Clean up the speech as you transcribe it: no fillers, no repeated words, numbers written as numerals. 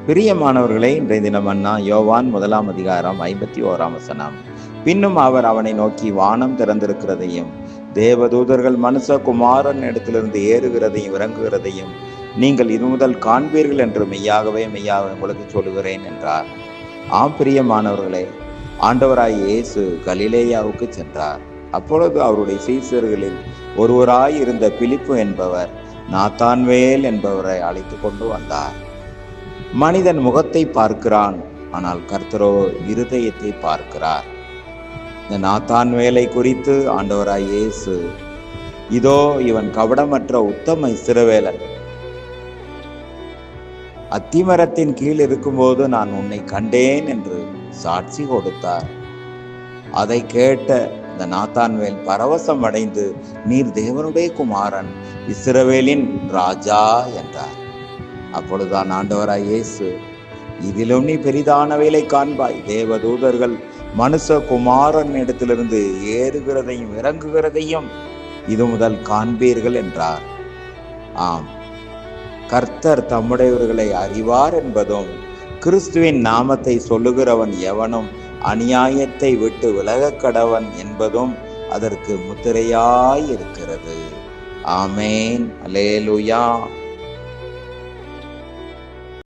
பிரியமானவர்களே, இன்றைய தினம் யோவான் 1 அதிகாரம் 51 பின்னும் அவர் அவனை நோக்கி, வானம் திறந்திருக்கிறதையும் தேவதூதர்கள் மனுஷகுமாரன் இடத்திலிருந்து ஏறுகிறதையும் இறங்குகிறதையும் நீங்கள் இது முதல் காண்பீர்கள் என்று மெய்யாகவே உங்களுக்கு சொல்லுகிறேன் என்றார். ஆம் பிரியமானவர்களே, ஆண்டவராய் இயேசு கலிலேயாவுக்கு சென்றார். அப்பொழுது அவருடைய சீசர்களில் ஒருவராய் இருந்த பிலிப்பு என்பவர் நாத்தான்வேல் என்பவரை அழைத்து கொண்டு வந்தார். மனிதன் முகத்தை பார்க்கிறான், ஆனால் கர்த்தரோ இருதயத்தை பார்க்கிறார். இந்த நாத்தான்வேலை குறித்து ஆண்டவராய் இயேசு, இதோ இவன் கபடமற்ற உத்தம இஸ்ரவேலன், அத்திமரத்தின் கீழ் இருக்கும்போது நான் உன்னை கண்டேன் என்று சாட்சி கொடுத்தார். அதை கேட்ட இந்த நாத்தான்வேல் பரவசம் அடைந்து, நீர் தேவனுடைய குமாரன், இஸ்ரவேலின் ராஜா என்றார். அப்பொழுதுதான் ஆண்டவராய் இயேசு, இதிலும் நீ பெரிதானவைகளை காண்பாய், தேவதூதர்கள் மனுஷகுமாரன் இடத்திலிருந்து ஏறுகிறதையும் இறங்குகிறதையும் இது முதல் காண்பீர்கள் என்றார். ஆம், கர்த்தர் தம்முடையவர்களை அறிவார் என்பதும், கிறிஸ்துவின் நாமத்தை சொல்லுகிறவன் எவனும் அநியாயத்தை விட்டு விலகக் கடவன் என்பதும் அதற்கு முத்திரையாய் இருக்கிறது. ஆமேன். அல்லேலூயா.